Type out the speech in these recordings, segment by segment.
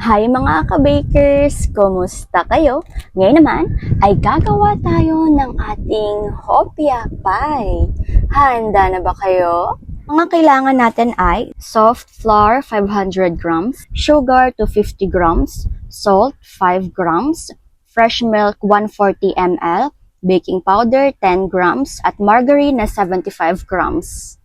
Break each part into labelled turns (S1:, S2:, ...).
S1: Hi mga ka-bakers! Kumusta kayo? Ngayon naman ay gagawa tayo ng ating hopia pie. Handa na ba kayo? Mga kailangan natin ay soft flour 500 grams, sugar 250 grams, salt 5 grams, fresh milk 140 ml, baking powder 10 grams, at margarine na 75 grams.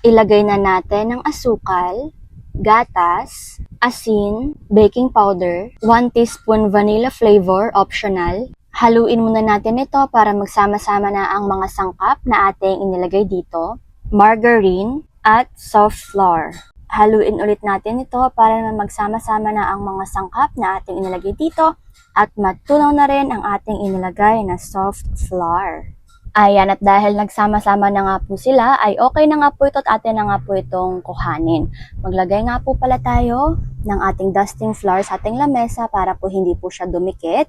S1: Ilagay na natin ang asukal, gatas, asin, baking powder, 1 teaspoon vanilla flavor, optional. Haluin muna natin ito para magsama-sama na ang mga sangkap na ating inilagay dito, margarine, at soft flour. Haluin ulit natin ito para magsama-sama na ang mga sangkap na ating inilagay dito at matunaw na rin ang ating inilagay na soft flour. Ayan, at dahil nagsama-sama na nga po sila, ay okay na nga po ito at atin na nga po itong kuhanin. Maglagay nga po pala tayo ng ating dusting flour sa ating lamesa para po hindi po siya dumikit.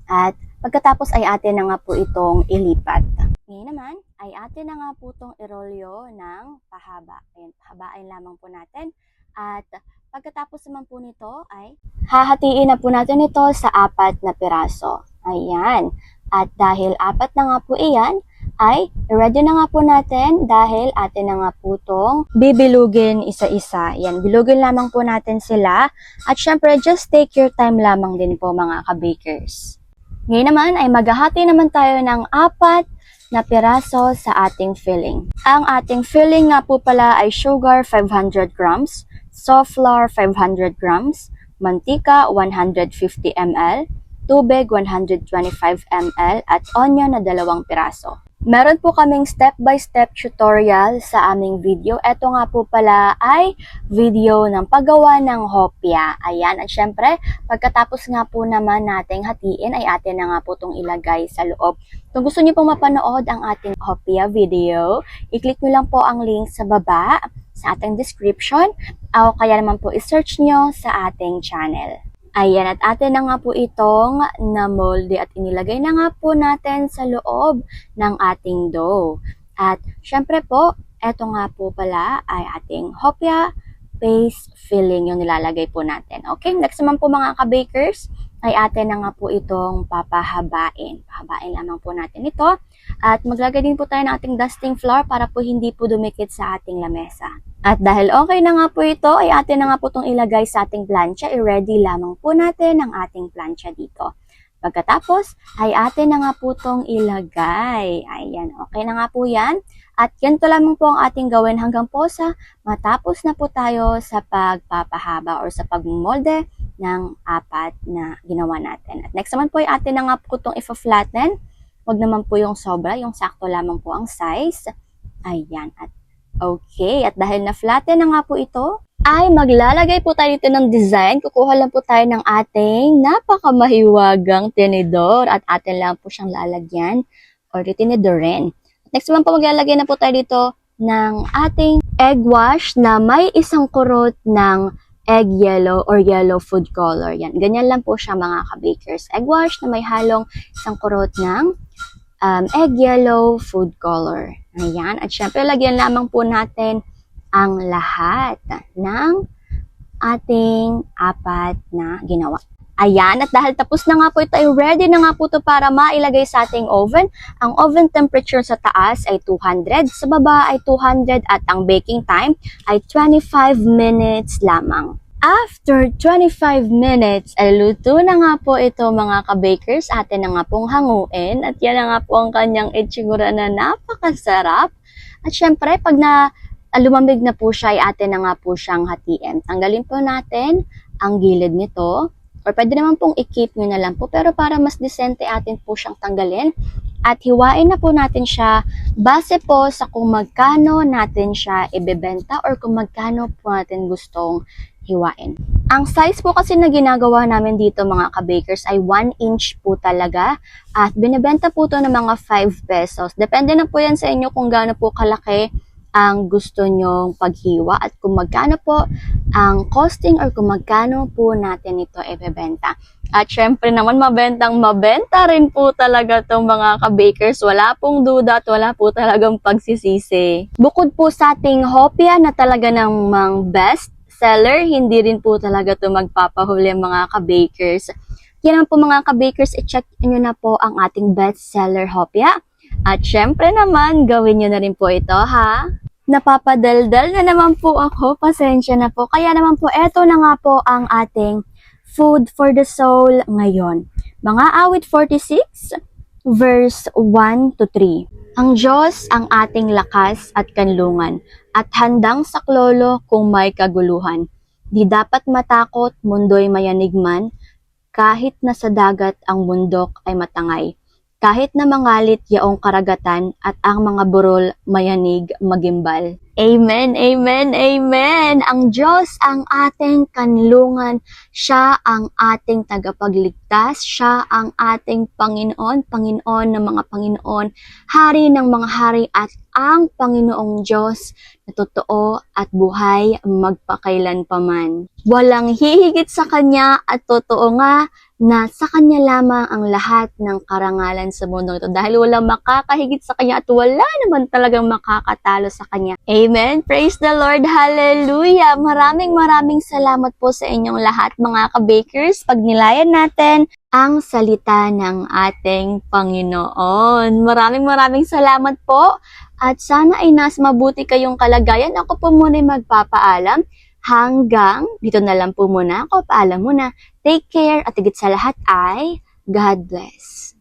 S1: At pagkatapos ay atin na nga po itong ilipat. Ngayon naman ay atin na nga po itong irolyo ng pahaba. Ayan, pahabain lamang po natin. At pagkatapos naman po nito ay hahatiin na po natin ito sa 4 na piraso. Ayan. At dahil 4 na nga po iyan, ay ready na nga po natin dahil atin na nga po itong bibilugin isa-isa. Yan, bilugin lamang po natin sila. At syempre, just take your time lamang din po mga ka-bakers. Ngayon naman ay maghahati naman tayo ng 4 na piraso sa ating filling. Ang ating filling nga po pala ay sugar 500 grams, soft flour 500 grams, mantika 150 ml, tubig 125 ml, at onion na 2 piraso. Meron po kaming step-by-step tutorial sa aming video. Ito nga po pala ay video ng paggawa ng hopia. Ayan, at syempre, pagkatapos nga po naman nating hatiin, ay atin na nga po itong ilagay sa loob. Kung gusto niyo pong mapanood ang ating hopia video, i-click nyo lang po ang link sa baba, sa ating description, o kaya naman po i-search nyo sa ating channel. Ayan, at atin na nga po itong na-molde at inilagay na nga po natin sa loob ng ating dough. At syempre po, eto nga po pala ay ating hopia paste filling yung nilalagay po natin. Okay, next naman po mga ka-bakers, ay atin na nga po itong papahabain. Pahabain lamang po natin ito. At maglagay din po tayo ng ating dusting flour para po hindi po dumikit sa ating lamesa. At dahil okay na nga po ito, ay atin na nga po itong ilagay sa ating plancha. I-ready lamang po natin ang ating plancha dito. Pagkatapos, ay atin na nga po itong ilagay. Ayan, okay na nga po yan. At ganito lamang po ang ating gawin hanggang po sa matapos na po tayo sa pagpapahaba or sa pagmolde ng 4 na ginawa natin. At next naman po ay atin na nga po itong ipa-flatten. Huwag naman po yung sobra, yung sakto lamang po ang size. Ayan, at okay. At dahil na-flatten na nga po ito, ay maglalagay po tayo dito ng design. Kukuha lang po tayo ng ating napakamahiwagang tinidor at atin lang po siyang lalagyan or tinidorin. Next naman po maglalagay na po tayo dito ng ating egg wash na may isang kurot ng egg yellow or yellow food color. Yan, ganyan lang po siya mga ka-bakers. Egg wash na may halong isang kurot ng egg yellow food color. Ayan, at syempre lagyan lamang po natin ang lahat ng ating 4 na ginawa. Ayan, at dahil tapos na nga po ito, ay ready na nga po ito para mailagay sa ating oven. Ang oven temperature sa taas ay 200, sa baba ay 200, at ang baking time ay 25 minutes lamang. After 25 minutes, ay luto na nga po ito mga ka-bakers. Atin na nga pong hanguin, at yan na nga po ang kanyang itsura na napakasarap. At syempre, pag lumamig na po siya, ay atin na nga po siyang hatiin. Tanggalin po natin ang gilid nito. Or pwede naman pong i-keep nyo na lang po. Pero para mas decente atin po siyang tanggalin. At hiwain na po natin siya base po sa kung magkano natin siya ibebenta or kung magkano po natin gustong hiwain. Ang size po kasi na ginagawa namin dito mga ka-bakers ay 1 inch po talaga. At binibenta po ito ng mga 5 pesos. Depende na po yan sa inyo kung gaano po kalaki ang gusto nyong paghiwa at kung magkano po ang costing or kung magkano po natin ito ibebenta. At syempre naman mabenta rin po talaga itong mga ka-bakers. Wala pong duda at wala po talagang pagsisisi. Bukod po sa ating hopia na talaga namang best bestseller, hindi rin po talaga to magpapahuli mga ka-bakers. Kaya naman po mga ka-bakers, i-check nyo na po ang ating bestseller hopya. At syempre naman, gawin nyo na rin po ito ha. Napapadaldal na naman po ako, pasensya na po. Kaya naman po, eto na nga po ang ating food for the soul ngayon. Mga awit 46, verse 1 to 3. Ang Diyos ang ating lakas at kanlungan, at handang saklolo kung may kaguluhan. Di dapat matakot, mundo'y mayanigman, kahit na sa dagat ang bundok ay matangay. Kahit na mangalit yaong karagatan at ang mga burol mayanig magimbal. Amen, amen, amen! Ang Diyos ang ating kanlungan. Siya ang ating tagapagligtas. Siya ang ating Panginoon, Panginoon ng mga Panginoon, Hari ng mga hari at ang Panginoong Diyos na totoo at buhay magpakailan paman. Walang hihigit sa Kanya at totoo nga na sa Kanya lamang ang lahat ng karangalan sa mundo ito dahil walang makakahigit sa Kanya at wala naman talagang makakatalo sa Kanya. Amen. Praise the Lord. Hallelujah. Maraming salamat po sa inyong lahat mga ka-bakers. Pagnilayan natin ang salita ng ating Panginoon. Maraming salamat po at sana ay nasa mabuti kayong kalagayan. Ako po muna magpapaalam. Hanggang dito na lang po muna ako. Paalam muna. Take care at higit sa lahat ay God bless.